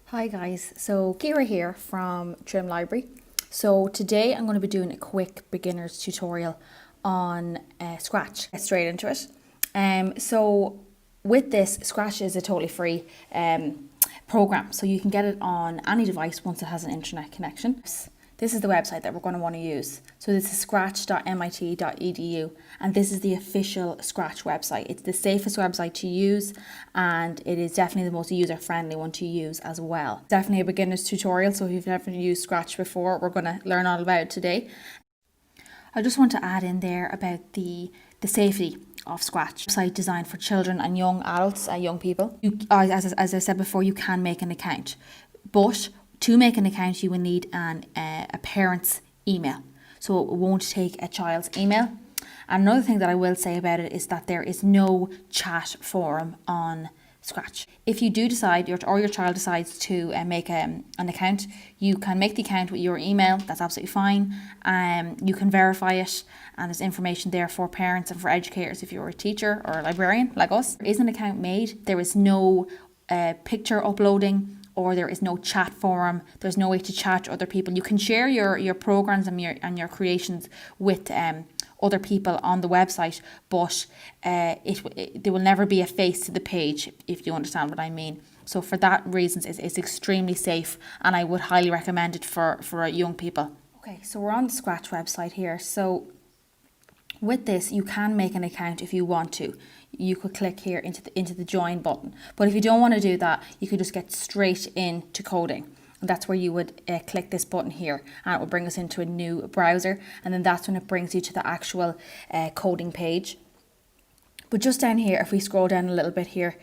Hi guys, so Ciara here from Trim Library. So today I'm going to be doing a quick beginner's tutorial on Scratch. Get straight into it. So with this, Scratch is a totally free program, so you can get it on any device once it has an internet connection. This is the website that we're going to want to use. So this is scratch.mit.edu, and this is the official Scratch website. It's the safest website to use, and it is definitely the most user-friendly one to use as well. Definitely a beginner's tutorial, so if you've never used Scratch before, we're going to learn all about it today. I just want to add in there about the safety of Scratch. Website designed for children and young adults, young people. As I said before, you can make an account, but to make an account, you will need a parent's email. So it won't take a child's email. And another thing that I will say about it is that there is no chat forum on Scratch. If you do decide, or your child decides to make an account, you can make the account with your email. That's absolutely fine. You can verify it, and there's information there for parents and for educators if you're a teacher or a librarian like us. There is an account made. There is no picture uploading, or there is no chat forum. There's no way to chat to other people. You can share your programs and your creations with other people on the website, but there will never be a face to the page, if you understand what I mean. So for that reasons, it's extremely safe, and I would highly recommend it for young people. Okay, so we're on the Scratch website here. So with this, you can make an account if you want to. You could click here into the join button. But if you don't want to do that, you could just get straight into coding. And that's where you would click this button here, and it will bring us into a new browser. And then that's when it brings you to the actual coding page. But just down here, if we scroll down a little bit here,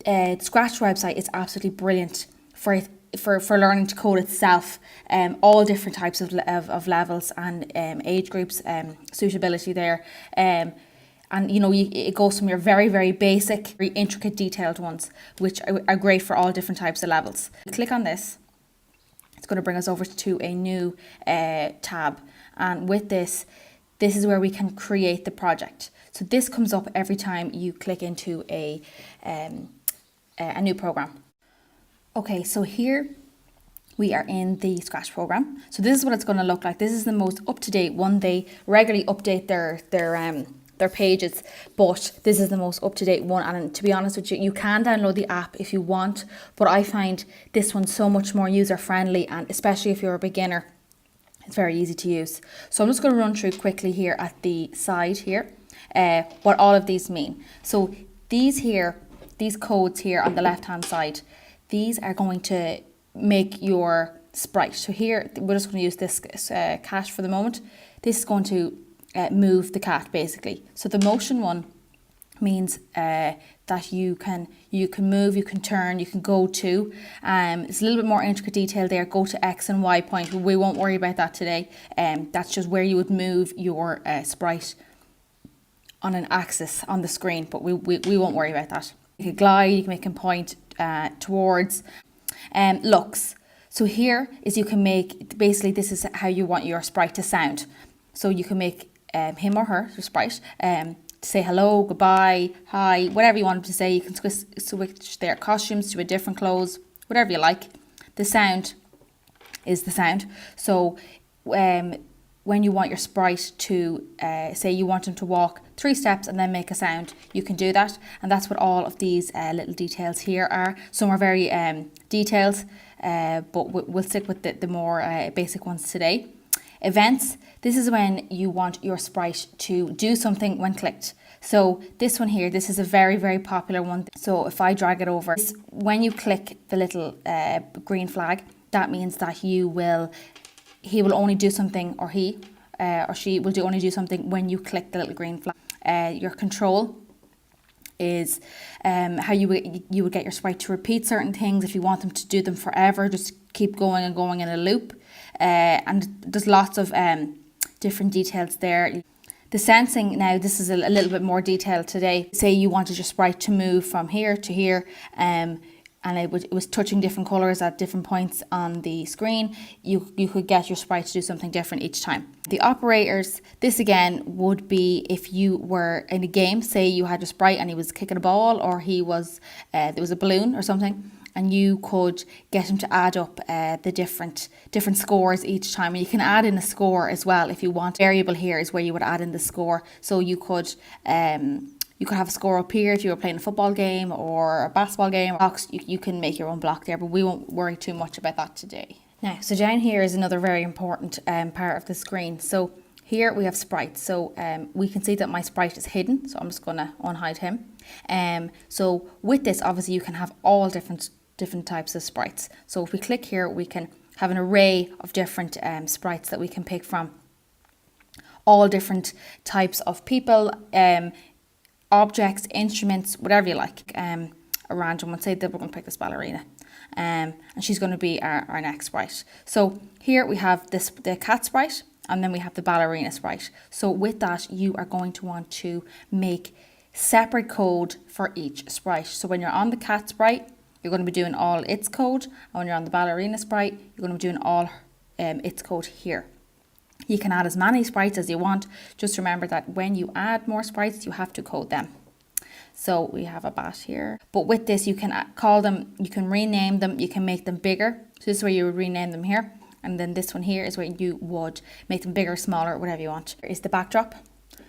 the Scratch website is absolutely brilliant for learning to code itself. All different types of levels and age groups, suitability there. And you know, it goes from your very, very basic, very intricate, detailed ones, which are great for all different types of levels. Click on this. It's going to bring us over to a new tab. And with this is where we can create the project. So this comes up every time you click into a new program. Okay, so here we are in the Scratch program. So this is what it's going to look like. This is the most up-to-date one. They regularly update their pages, but this is the most up-to-date one. And to be honest with you, you can download the app if you want, but I find this one so much more user-friendly, and especially if you're a beginner, it's very easy to use. So I'm just going to run through quickly here at the side here what all of these mean. So these codes here on the left-hand side, these are going to make your sprite. So here, we're just going to use this cat for the moment. This is going to move the cat, basically. So the motion one means that you can move, you can turn, you can go to. It's a little bit more intricate detail there. Go to X and Y point. We won't worry about that today. That's just where you would move your sprite on an axis on the screen, but we won't worry about that. You can glide, you can make a point towards. Looks. So here is you can make, basically this is how you want your sprite to sound. So you can make him or her, your sprite, to say hello, goodbye, hi, whatever you want them to say. You can switch their costumes to a different clothes, whatever you like. The sound is the sound. So when you want your sprite to, say you want him to walk 3 steps and then make a sound, you can do that. And that's what all of these little details here are. Some are very detailed, but we'll stick with the more basic ones today. Events, this is when you want your sprite to do something when clicked. So this one here, this is a very, very popular one. So if I drag it over, when you click the little green flag, that means that he will only do something, or he or she will only do something when you click the little green flag. Your control is how you would get your sprite to repeat certain things. If you want them to do them forever, just keep going and going in a loop. And there's lots of different details there. The sensing, now this is a little bit more detailed today. Say you wanted your sprite to move from here to here, and it was touching different colours at different points on the screen. You could get your sprite to do something different each time. The operators, this again would be if you were in a game, say you had your sprite and he was kicking a ball, or he was there was a balloon or something. and you could get him to add up the different scores each time. And you can add in a score as well if you want. Variable here is where you would add in the score. So you could have a score up here if you were playing a football game or a basketball game. You can make your own block there, but we won't worry too much about that today. Now, so down here is another very important part of the screen. So here we have sprites. So we can see that my sprite is hidden. So I'm just going to unhide him. So with this, obviously, you can have all different types of sprites. So if we click here, we can have an array of different sprites that we can pick from. All different types of people, objects, instruments, whatever you like. A random one. Say that we're going to pick this ballerina. And she's going to be our next sprite. So here we have the cat sprite, and then we have the ballerina sprite. So with that, you are going to want to make separate code for each sprite. So when you're on the cat sprite, you're going to be doing all its code. And when you're on the ballerina sprite, you're going to be doing all its code here. You can add as many sprites as you want. Just remember that when you add more sprites, you have to code them. So we have a bat here. But with this, you can call them, you can rename them, you can make them bigger. So this is where you would rename them here. And then this one here is where you would make them bigger, smaller, whatever you want. Here is the backdrop.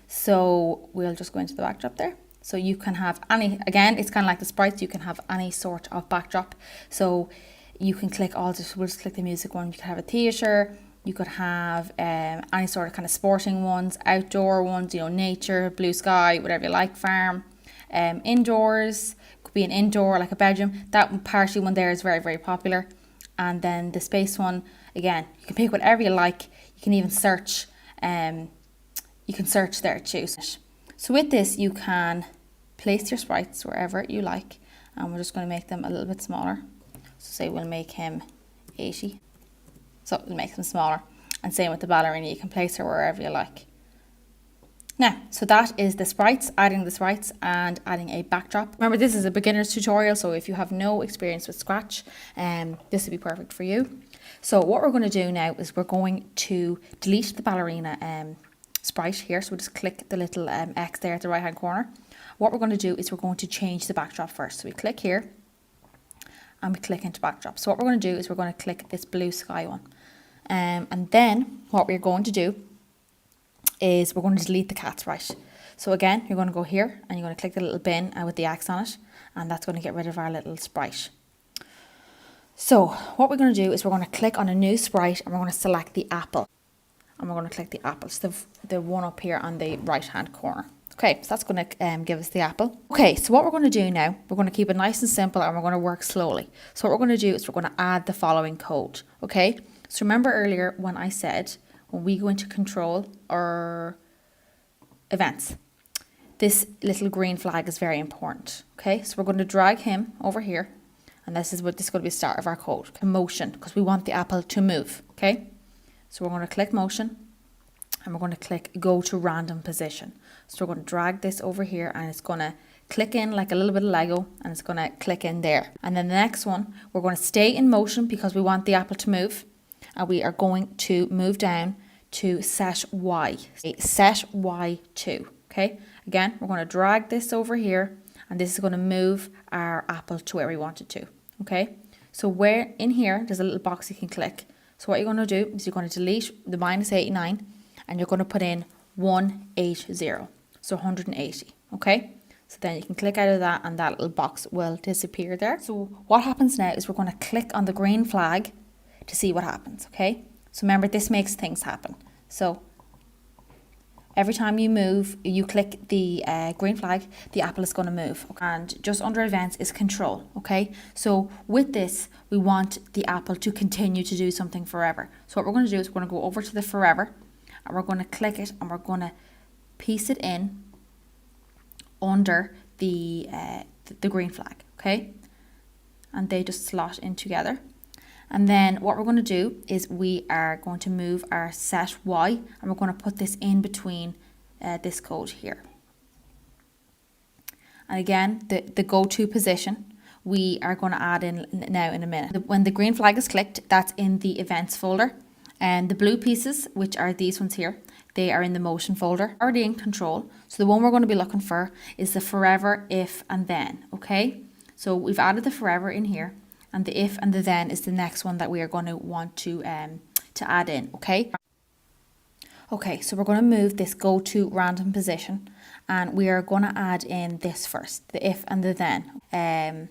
So we'll just go into the backdrop there. So you can have any, again, it's kind of like the sprites, you can have any sort of backdrop. So you can click we'll just click the music one. You could have a theatre, you could have any sort of kind of sporting ones, outdoor ones, nature, blue sky, whatever you like, farm. Indoors, could be an indoor like a bedroom. That party one there is very, very popular. And then the space one, again, you can pick whatever you like. You can even search. You can search there too. So with this, you can place your sprites wherever you like, and we're just going to make them a little bit smaller. So say we'll make him 80. So we'll make them smaller. And same with the ballerina, you can place her wherever you like. Now, so that is the sprites, adding the sprites and adding a backdrop. Remember, this is a beginner's tutorial, so if you have no experience with Scratch, this would be perfect for you. So what we're going to do now is we're going to delete the ballerina sprite here. So we'll just click the little X there at the right hand corner. What we're going to do is we're going to change the backdrop first. So we click here and we click into backdrop. So what we're going to do is we're going to click this blue sky one. And then what we're going to do is we're going to delete the cat sprite. So again, you're going to go here and you're going to click the little bin with the X on it, and that's going to get rid of our little sprite. So what we're going to do is we're going to click on a new sprite and we're going to select the apple. And we're going to click the apple, so the one up here on the right hand corner. Okay, so that's going to give us the apple. Okay, so what we're going to do now, we're going to keep it nice and simple and we're going to work slowly. So what we're going to do is we're going to add the following code. Okay, so remember earlier when I said, when we go into control or events, this little green flag is very important. Okay, so we're going to drag him over here, and this is going to be the start of our code. Motion, because we want the apple to move. Okay, so we're going to click motion and we're going to click go to random position. So we're going to drag this over here and it's going to click in like a little bit of Lego, and it's going to click in there. And then the next one, we're going to stay in motion because we want the apple to move. And we are going to move down to set Y. Set Y to. Okay. Again, we're going to drag this over here, and this is going to move our apple to where we want it to. Okay. So where in here, there's a little box you can click. So what you're going to do is you're going to delete the -89, and you're going to put in 180. So 180. Okay. So then you can click out of that, and that little box will disappear there. So what happens now is we're going to click on the green flag to see what happens, okay? So remember, this makes things happen. So every time you move, you click the green flag, the apple is going to move. And just under events is control, okay? So with this, we want the apple to continue to do something forever. So what we're going to do is we're going to go over to the forever, and we're going to click it, and we're going to piece it in under the green flag, okay? And they just slot in together. And then what we're going to do is we are going to move our set Y, and we're going to put this in between this code here. And again, the go-to position, we are going to add in now in a minute. When the green flag is clicked, that's in the events folder. And the blue pieces, which are these ones here, they are in the motion folder, already in control. So the one we're going to be looking for is the forever, if, and then, okay? So we've added the forever in here. and the if and the then is the next one that we are going to want to add in, okay? Okay, so we're going to move this go to random position, and we are going to add in this first, the if and the then.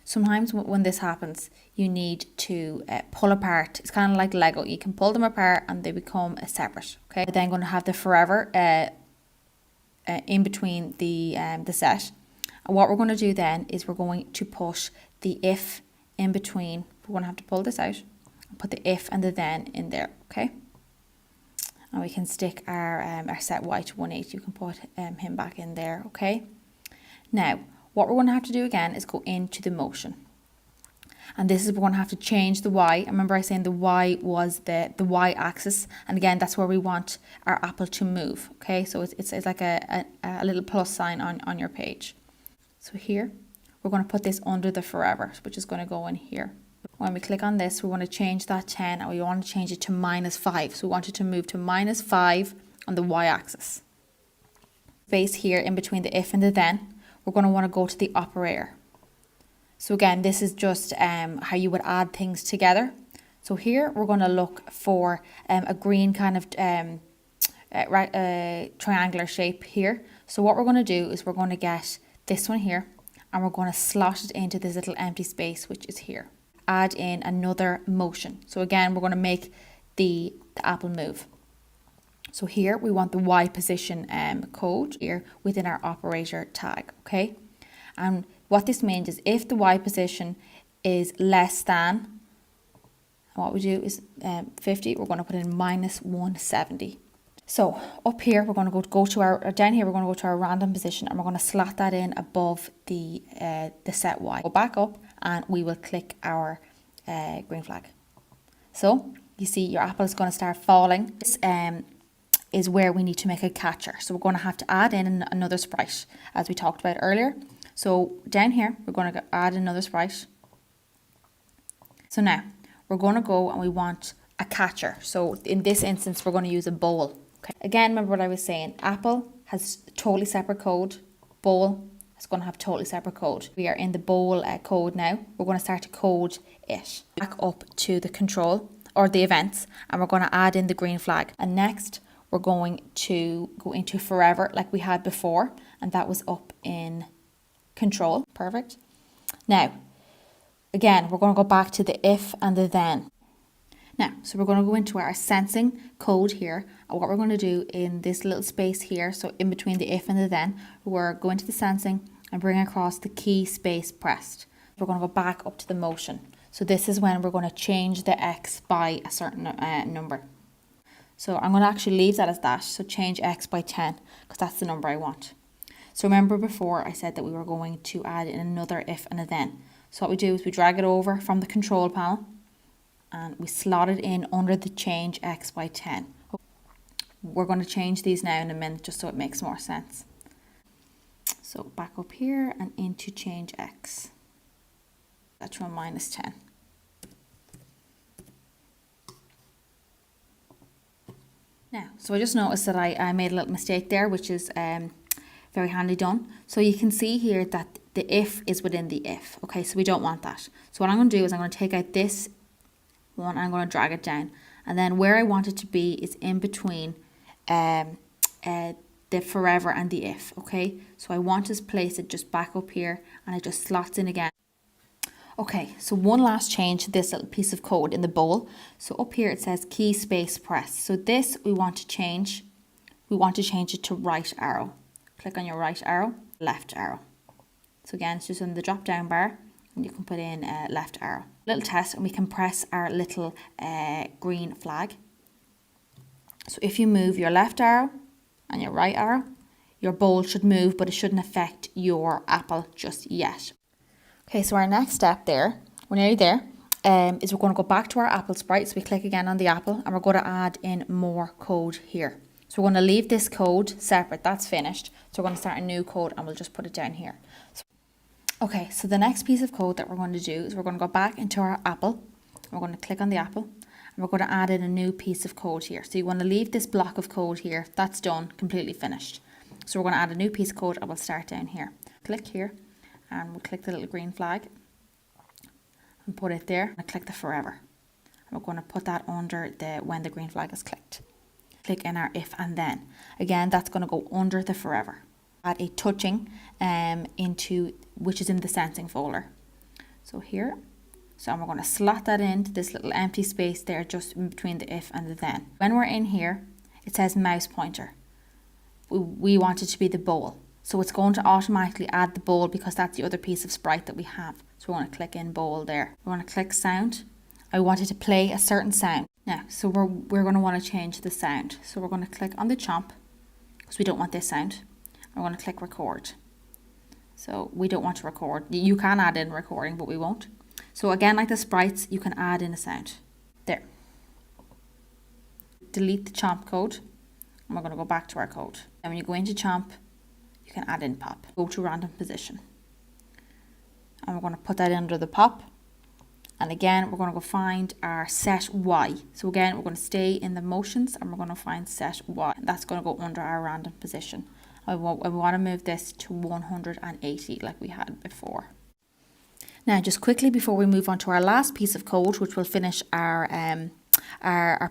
Sometimes when this happens, you need to pull apart. It's kind of like Lego. You can pull them apart and they become separate, okay? We're then going to have the forever in between the set. And what we're going to do then is we're going to put the if in between. We're going to have to pull this out and put the if and the then in there, okay? And we can stick our set y to 180. You can put him back in there, okay? Now, what we're going to have to do again is go into the motion. And this is we're going to have to change the y. Remember I saying the y was the y axis. And again, that's where we want our apple to move, okay? So it's like a little plus sign on your page. So here, we're going to put this under the forever, which is going to go in here. When we click on this, we want to change that 10 and we want to change it to -5. So we want it to move to -5 on the y-axis. Space here in between the if and the then, we're going to want to go to the operator. So again, this is just how you would add things together. So here, we're going to look for a green kind of triangular shape here. So what we're going to do is we're going to get this one here and we're going to slot it into this little empty space, which is here. Add in another motion. So again, we're going to make the apple move. So here we want the Y position code here within our operator tag, okay? And what this means is if the Y position is less than, what we do is 50, we're going to put in -170. So up here, we're going to go to our, down here, we're going to go to our random position and we're going to slot that in above the set Y. Go back up and we will click our green flag. So you see your apple is going to start falling. This is where we need to make a catcher. So we're going to have to add in another sprite as we talked about earlier. So down here, we're going to add another sprite. So now we're going to go and we want a catcher. So in this instance, we're going to use a bowl. Okay. Again, remember what I was saying. Apple has totally separate code. Bowl is going to have totally separate code. We are in the bowl code now. We're going to start to code it. Back up to the control or the events, and we're going to add in the green flag. And next, we're going to go into forever like we had before, and that was up in control. Perfect. Now, again, we're going to go back to the if and the then. Now, so we're going to go into our sensing code here, and what we're going to do in this little space here, so in between the if and the then, we're going to the sensing and bring across the key space pressed. We're going to go back up to the motion. So this is when we're going to change the x by a certain number. So I'm going to actually leave that as that. So change x by 10 because that's the number I want. So remember before I said that we were going to add in another if and a then. So what we do is we drag it over from the control panel and we slot it in under the change x by 10. We're going to change these now in a minute just so it makes more sense. So back up here and into change x. That's from -10. Now, so I just noticed that I made a little mistake there, which is very handy done. So you can see here that the if is within the if. Okay, so we don't want that. So what I'm going to do is I'm going to take out this one and I'm going to drag it down. And then where I want it to be is in between the forever and the if. Okay, so I want to place it just back up here and it just slots in again. Okay, so one last change to this little piece of code in the bowl. So up here it says key space press. So this we want to change. We want to change it to right arrow. Click on your right arrow, left arrow. So again, it's just on the drop down bar and you can put in left arrow. Little test and we can press our little green flag. So if you move your left arrow and your right arrow, your bowl should move, but it shouldn't affect your apple just yet. Okay, so our next step there, we're nearly there, is we're going to go back to our apple sprite. So we click again on the apple and we're going to add in more code here. So we're going to leave this code separate, that's finished. So we're going to start a new code and we'll just put it down here. So, okay, so the next piece of code that we're going to do is we're going to go back into our apple. We're going to click on the apple and we're going to add in a new piece of code here. So you want to leave this block of code here, that's done, completely finished. So we're going to add a new piece of code and we'll start down here. Click here. And we'll click the little green flag and put it there. I click the forever. We're going to put that under the when the green flag is clicked. Click in our if and then. Again, that's going to go under the forever. Add a touching into which is in the sensing folder. So here. So we're going to slot that into this little empty space there just in between the if and the then. When we're in here, it says mouse pointer. We want it to be the bowl. So it's going to automatically add the bowl because that's the other piece of sprite that we have. So we're going to click in bowl there. We're going to click sound. I want it to play a certain sound. Now, so we're going to want to change the sound. So we're going to click on the chomp because we don't want this sound. I'm going to click record. So we don't want to record. You can add in recording, but we won't. So again, like the sprites, you can add in a sound. There. Delete the chomp code. And we're going to go back to our code. And when you go into chomp, you can add in pop. Go to random position. And we're going to put that under the pop. And again, we're going to go find our set Y. So again, we're going to stay in the motions and we're going to find set Y. That's going to go under our random position. I want to move this to 180 like we had before. Now, just quickly before we move on to our last piece of code, which will finish our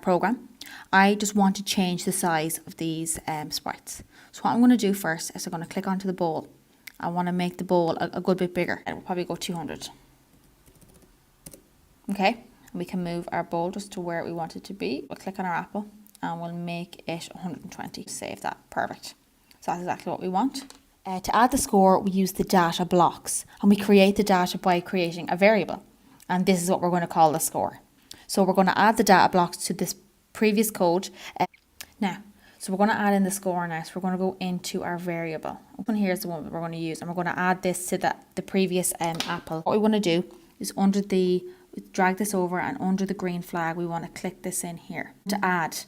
program, I just want to change the size of these sprites. So what I'm going to do first is I'm going to click onto the bowl. I want to make the bowl a good bit bigger. It will probably go 200. Okay, and we can move our bowl just to where we want it to be. We'll click on our apple and we'll make it 120. Save that. Perfect. So that's exactly what we want. To add the score, we use the data blocks and we create the data by creating a variable. And this is what we're going to call the score. So we're going to add the data blocks to this previous code. Now, so we're going to add in the score now. So we're going to go into our variable. Open here is the one that we're going to use. And we're going to add this to the previous apple. What we want to do is drag this over and under the green flag, we want to click this in here to add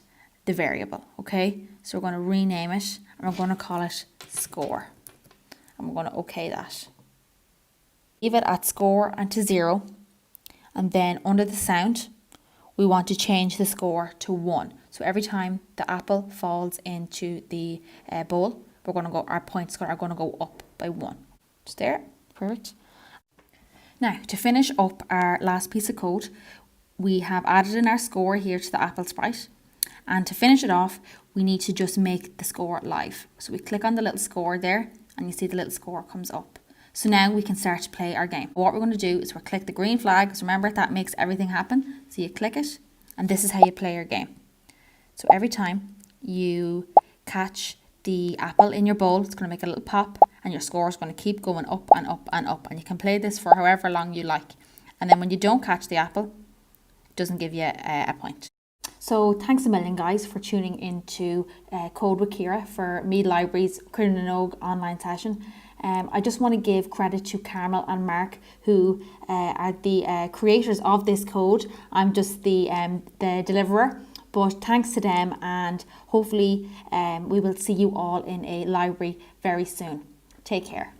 the variable. Okay, so we're going to rename it and we're going to call it score. And we're going to OK that. Leave it at score and to 0. And then under the sound, we want to change the score to 1. So every time the apple falls into the bowl, our points are going to go up by 1. Just there. Perfect. Now, to finish up our last piece of code, we have added in our score here to the apple sprite. And to finish it off, we need to just make the score live. So we click on the little score there, and you see the little score comes up. So now we can start to play our game. What we're going to do is we'll click the green flag, because remember, that makes everything happen. So you click it, and this is how you play your game. So every time you catch the apple in your bowl, it's going to make a little pop, and your score is going to keep going up and up and up. And you can play this for however long you like. And then when you don't catch the apple, it doesn't give you a point. So thanks a million, guys, for tuning into Code with Ciara for Mead Library's Cruin and Og online session. I just want to give credit to Carmel and Mark, who are the creators of this code. I'm just the deliverer. But thanks to them, and hopefully we will see you all in a library very soon. Take care.